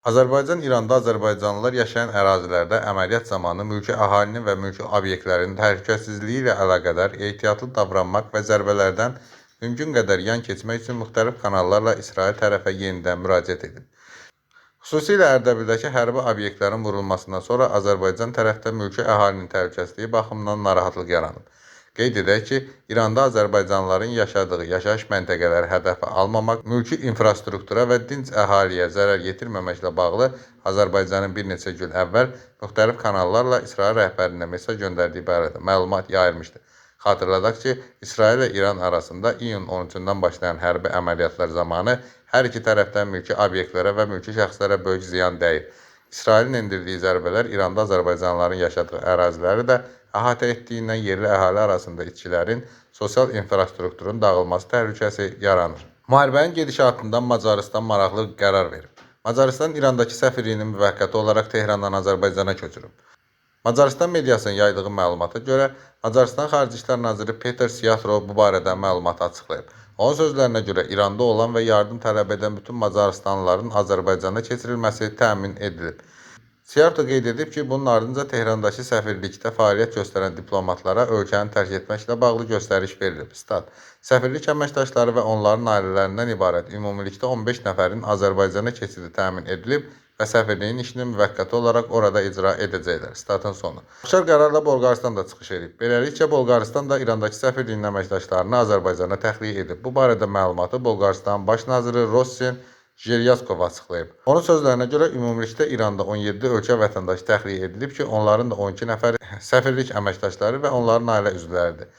Azərbaycan İranda azərbaycanlılar yaşayan ərazilərdə əməliyyat zamanı mülki əhalinin və mülki obyektlərin təhlükəsizliyi ilə əlaqədar ehtiyatlı davranmaq və zərbələrdən mümkün qədər yan keçmək üçün müxtəlif kanallarla İsrail tərəfə yenidən müraciət edib. Xüsusilə Ərdəbildəki hərbi obyektlərin vurulmasından sonra Azərbaycan tərəfdə mülki əhalinin təhlükəsizliyi baxımından narahatlıq yaranıb. Qeyd edək ki, İranda azərbaycanlıların yaşadığı yaşayış məntəqələri hədəfə almamaq, mülki infrastruktura və dinc əhaliyə zərər yetirməməklə bağlı Azərbaycanın bir neçə gün əvvəl müxtəlif kanallarla İsrail rəhbərinə mesaj göndərdiyi barədə məlumat yayılmışdı. Xatırladaq ki, İsrail və İran arasında iyun 13-dən başlayan hərbi əməliyyatlar zamanı hər iki tərəfdən mülki obyektlərə və mülki şəxslərə böyük ziyan dəyir. İsrailin endirdiyi zərbələr İranda azərbaycanlıların yaşadığı əraziləri də əhatə etdiyindən yerli əhali arasında itkilərin, sosial infrastrukturun dağılması təhlükəsi yaranır. Müharibənin gedişatından Macarıstan maraqlı qərar verib. Macarıstan İrandakı səfirliyini müvəqqəti olaraq Tehrandan Azərbaycana köçürüb. Macarıstan mediasının yaydığı məlumata görə, Macarıstan Xarici İşlər Naziri Peter Siyatrov bu barədə məlumatı açıqlayıb. Onun sözlərinə görə İranda olan və yardım tələb edən bütün Macarıstanlıların Azərbaycana keçirilməsi təmin edilib. Siyatrov qeyd edib ki, bunun ardınca Tehrandakı səfirlikdə fəaliyyət göstərən diplomatlara ölkəni tərk etməklə bağlı göstəriş verilib. Stat: Səfirlik əməkdaşları və onların ailələrindən ibarət ümumilikdə 15 nəfərin Azərbaycana keçidi təmin edilib və səfirliyin işini müvəqqəti olaraq orada icra edəcəklər. Statın sonu. Oxşar qərarla Bolqarıstan da çıxış edib. Beləliklə, Bolqarıstan da İrandakı səfirliyin əməkdaşlarını Azərbaycana təxliyə edib. Bu barədə məlumatı Bolqarıstan baş naziri Rossen Jeryaskov açıqlayıb. Onun sözlərinə görə ümumilikdə İranda 17 ölkə vətəndaşı təxliyə edilib ki, onların da 12 nəfəri səfirlik əməkdaşları və onların ailə üzvləridir.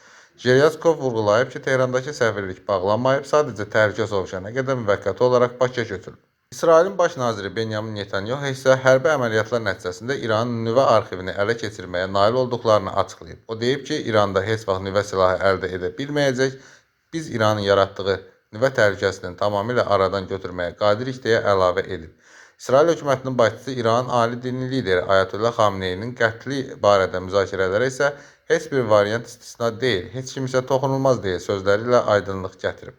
Jeryaskov vurğulayıb ki, Tehrandakı səfirlik bağlanmayıb, sadəcə təhlükə sovuşana qədər müvəqqəti olaraq Bakıya götürülüb. İsrailin baş naziri Benyamin Netanyahu isə hərbi əməliyyatlar nəticəsində İranın nüvə arxivini ələ keçirməyə nail olduqlarını açıqlayıb. O deyib ki, İranda heç vaxt nüvə silahı əldə edə bilməyəcək, biz İranın yaratdığı nüvə təhlükəsini tamamilə aradan götürməyə qadirik deyə əlavə edib. İsrail hökumətinin başçısı İranın ali dini lideri Ayətullah Xamneyinin qətli barədə müzakirələrə isə heç bir variant istisna deyil, heç kim isə toxunulmaz deyə sözləri ilə aydınlıq gətirib.